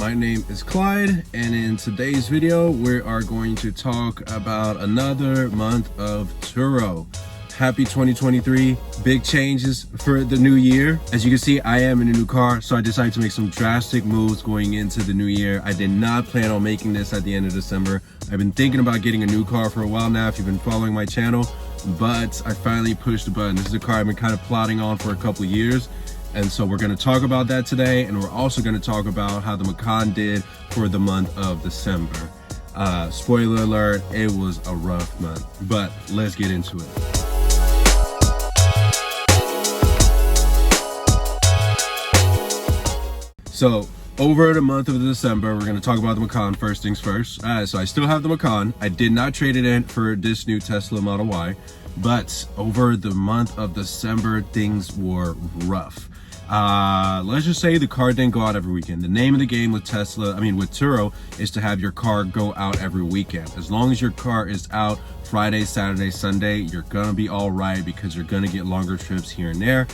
my name is Clyde, and in today's video we are going to talk about another month of Turo. Happy 2023, big changes for the new year. As you can see, I am in a new car, so I decided to make some drastic moves going into the new year. I did not plan on making this at the end of December. I've been thinking about getting a new car for a while now, if you've been following my channel, but I finally pushed the button. This is a car I've been kind of plotting on for a couple of years. And so we're going to talk about that today, and we're also going to talk about how the Macan did for the month of December. Spoiler alert, it was a rough month, but let's get into it. So over the month of December, we're going to talk about the Macan first things first. So I still have the Macan. I did not trade it in for this new Tesla Model Y, but over the month of December, things were rough. Let's just say the car didn't go out every weekend. The name of the game with with Turo is to have your car go out every weekend. As long as your car is out Friday, Saturday, Sunday, you're gonna be all right because you're gonna get longer trips here and there.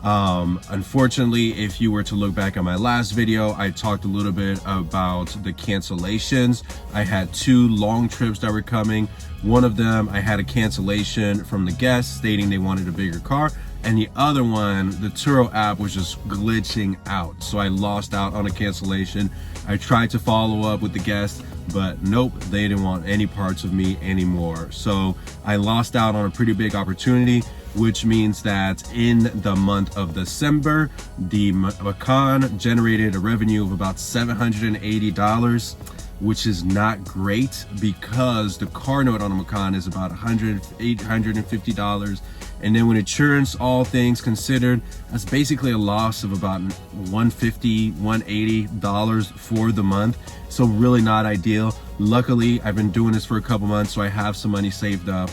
Unfortunately, if you were to look back at my last video, I talked a little bit about the cancellations. I had 2 long trips that were coming. One of them, I had a cancellation from the guest stating they wanted a bigger car, and the other one, the Turo app was just glitching out, so I lost out on a cancellation. I tried to follow up with the guest, but nope, they didn't want any parts of me anymore. So I lost out on a pretty big opportunity, which means that in the month of December, the Macan generated a revenue of about $780, which is not great because the car note on a Macan is about $850. And then when insurance, all things considered, that's basically a loss of about $150, $180 for the month. So really not ideal. Luckily, I've been doing this for a couple months, so I have some money saved up.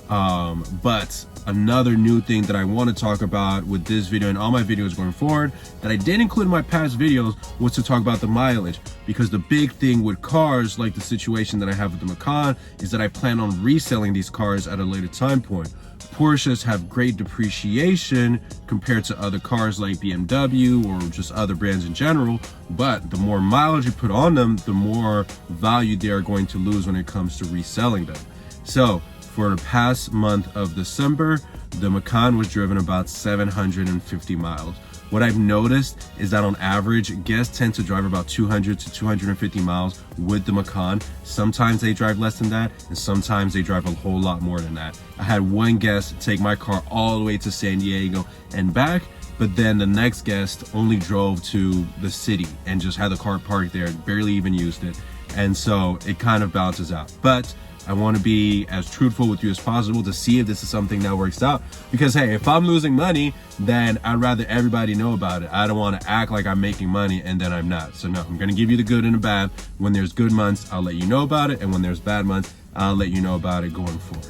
But another new thing that I want to talk about with this video and all my videos going forward that I didn't include in my past videos was to talk about the mileage, because the big thing with cars, like the situation that I have with the Macan, is that I plan on reselling these cars at a later time point. Porsches have great depreciation compared to other cars like BMW or just other brands in general, but the more mileage you put on them, the more value they are going to lose when it comes to reselling them. So for the past month of December, the Macan was driven about 750 miles. What I've noticed is that on average, guests tend to drive about 200 to 250 miles with the Macan. Sometimes they drive less than that, and sometimes they drive a whole lot more than that. I had one guest take my car all the way to San Diego and back, but then the next guest only drove to the city and just had the car parked there, barely even used it. And so it kind of balances out. But I want to be as truthful with you as possible to see if this is something that works out. Because hey, if I'm losing money, then I'd rather everybody know about it. I don't want to act like I'm making money and then I'm not. So no, I'm going to give you the good and the bad. When there's good months, I'll let you know about it. And when there's bad months, I'll let you know about it going forward.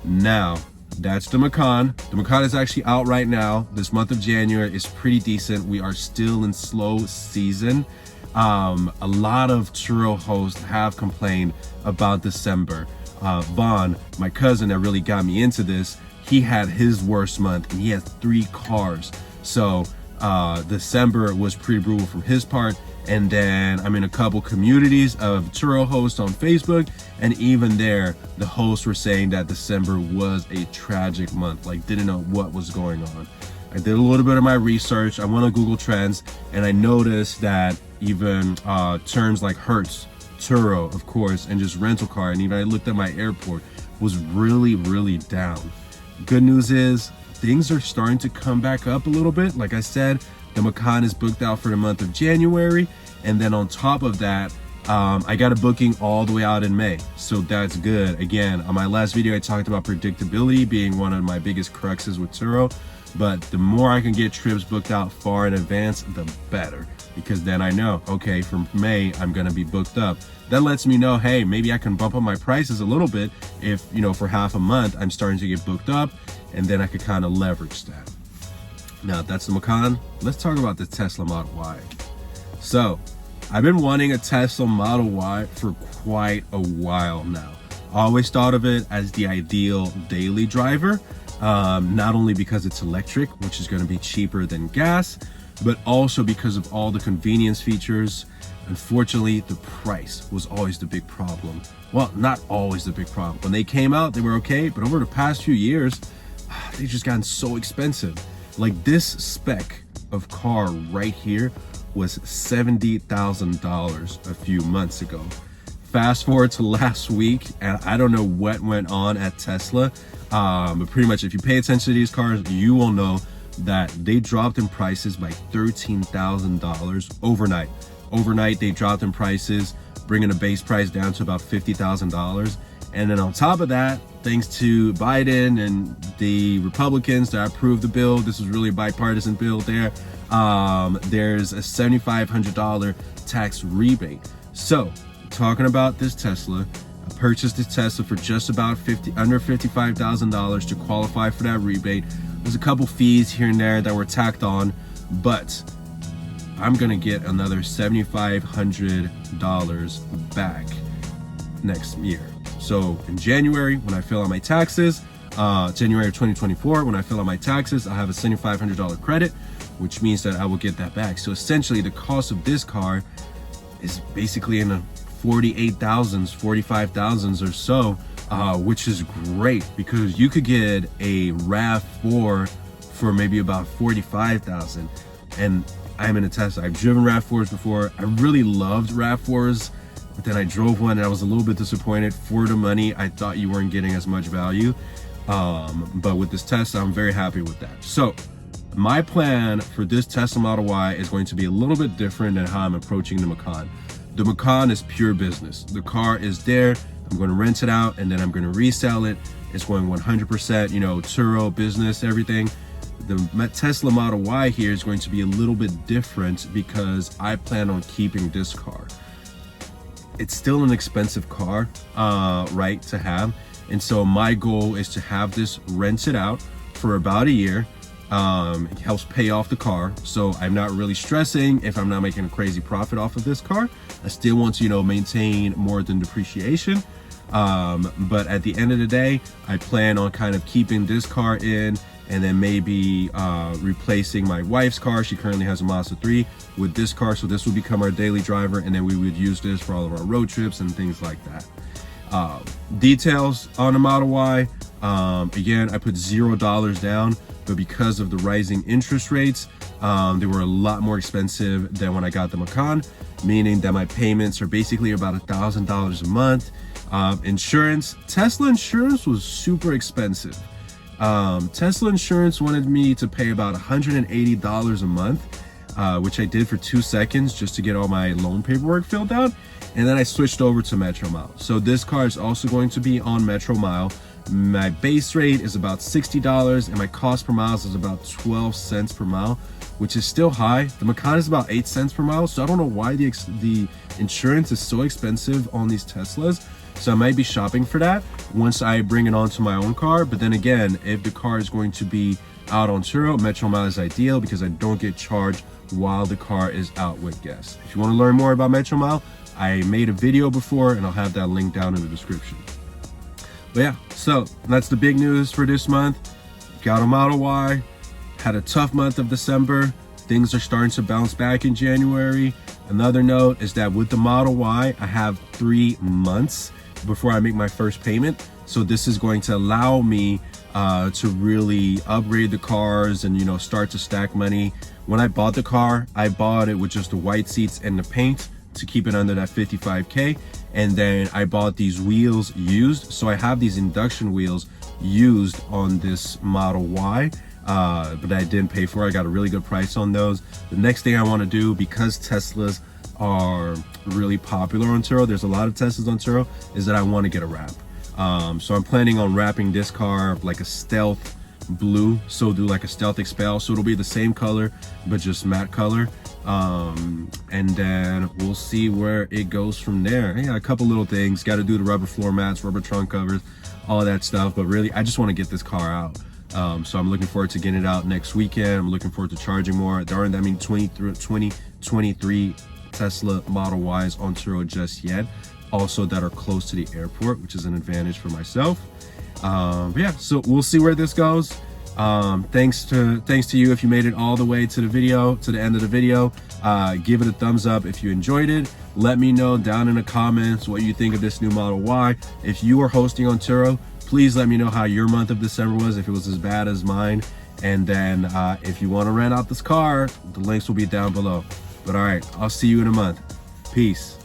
Now, that's the Macan. The Macan is actually out right now. This month of January is pretty decent. We are still in slow season. A lot of Turo hosts have complained about December. Vaughn, my cousin that really got me into this, he had his worst month and he has 3 cars. So December was pretty brutal from his part. And then I'm in a couple communities of Turo hosts on Facebook, and even there, the hosts were saying that December was a tragic month, like didn't know what was going on. I did a little bit of my research. I went on Google Trends, and I noticed that even terms like Hertz, Turo, of course, and just rental car, and even I looked at my airport, was really, really down. Good news is things are starting to come back up a little bit. Like I said, the Macan is booked out for the month of January, and then on top of that, I got a booking all the way out in May, so that's good. Again, on my last video, I talked about predictability being one of my biggest cruxes with Turo, but the more I can get trips booked out far in advance, the better, because then I know, okay, from May, I'm gonna be booked up. That lets me know, hey, maybe I can bump up my prices a little bit if, you know, for half a month, I'm starting to get booked up, and then I could kind of leverage that. Now, that's the Macan. Let's talk about the Tesla Model Y. So, I've been wanting a Tesla Model Y for quite a while now. I always thought of it as the ideal daily driver, not only because it's electric, which is going to be cheaper than gas, but also because of all the convenience features. Unfortunately, the price was always the big problem. Well, not always the big problem. When they came out, they were okay, but over the past few years, they've just gotten so expensive. Like this spec of car right here was $70,000 a few months ago. Fast forward to last week, and I don't know what went on at Tesla, but pretty much if you pay attention to these cars, you will know that they dropped in prices by $13,000 overnight. Overnight, they dropped in prices, bringing the base price down to about $50,000. And then on top of that, thanks to Biden and the Republicans that approved the bill, this is really a bipartisan bill there, there's a $7,500 tax rebate. So, talking about this Tesla, I purchased this Tesla for just about under $55,000 to qualify for that rebate. There's a couple fees here and there that were tacked on, but I'm gonna get another $7,500 back next year. So in January, when I fill out my taxes, January of 2024, when I fill out my taxes, I'll have a $7,500 credit, which means that I will get that back. So essentially the cost of this car is basically in the 48,000s, 45,000s or so, which is great because you could get a RAV4 for maybe about 45,000. And I'm in a Tesla. I've driven RAV4s before. I really loved RAV4s, but then I drove one and I was a little bit disappointed. For the money, I thought you weren't getting as much value. But with this Tesla, I'm very happy with that. So my plan for this Tesla Model Y is going to be a little bit different than how I'm approaching the Macan. The Macan is pure business. The car is there. I'm going to rent it out and then I'm going to resell it. It's going 100%, you know, Turo, business, everything. The Tesla Model Y here is going to be a little bit different because I plan on keeping this car. It's still an expensive car, right, to have. And so my goal is to have this rented out for about a year. It helps pay off the car. So I'm not really stressing if I'm not making a crazy profit off of this car. I still want to, you know, maintain more than depreciation. But at the end of the day, I plan on kind of keeping this car in and then maybe replacing my wife's car. She currently has a Mazda 3 with this car. So this will become our daily driver. And then we would use this for all of our road trips and things like that. Details on the Model Y. Again, I put $0 down, but because of the rising interest rates, they were a lot more expensive than when I got the Macan, meaning that my payments are basically about $1,000 a month. Insurance, Tesla insurance was super expensive. Tesla insurance wanted me to pay about $180 a month, which I did for 2 seconds just to get all my loan paperwork filled out. And then I switched over to Metro Mile. So this car is also going to be on Metro Mile. My base rate is about $60 and my cost per mile is about 12 cents per mile, which is still high. The Macan is about 8 cents per mile. So I don't know why the insurance is so expensive on these Teslas. So I might be shopping for that once I bring it onto my own car. But then again, if the car is going to be out on Turo, Metro Mile is ideal because I don't get charged while the car is out with guests. If you want to learn more about Metro Mile, I made a video before and I'll have that link down in the description. But yeah, so that's the big news for this month. Got a Model Y, had a tough month of December. Things are starting to bounce back in January. Another note is that with the Model Y, I have 3 months before I make my first payment. So this is going to allow me to really upgrade the cars and, you know, start to stack money. When I bought the car, I bought it with just the white seats and the paint to keep it under that 55K. And then I bought these wheels used. So I have these induction wheels used on this Model Y, but I didn't pay for it. I got a really good price on those. The next thing I want to do, because Teslas are really popular on Turo, there's a lot of Teslas on Turo, is that I want to get a wrap. So I'm planning on wrapping this car like a stealth blue, so do like a stealth expel, so it'll be the same color but just matte color. And then we'll see where it goes from there. Yeah, a couple little things, got to do the rubber floor mats, rubber trunk covers, all of that stuff, but really I just want to get this car out. So I'm looking forward to getting it out next weekend. I'm looking forward to charging more. There aren't that many 2023 Tesla Model Ys on Turo just yet, also that are close to the airport, which is an advantage for myself. But yeah, so we'll see where this goes. Thanks to you if you made it all the way to the video, to the end of the video. Give it a thumbs up if you enjoyed it. Let me know down in the comments what you think of this new Model Y. If you are hosting on Turo, please let me know how your month of December was, if it was as bad as mine. And then if you want to rent out this car, the links will be down below. But all right, I'll see you in a month. Peace.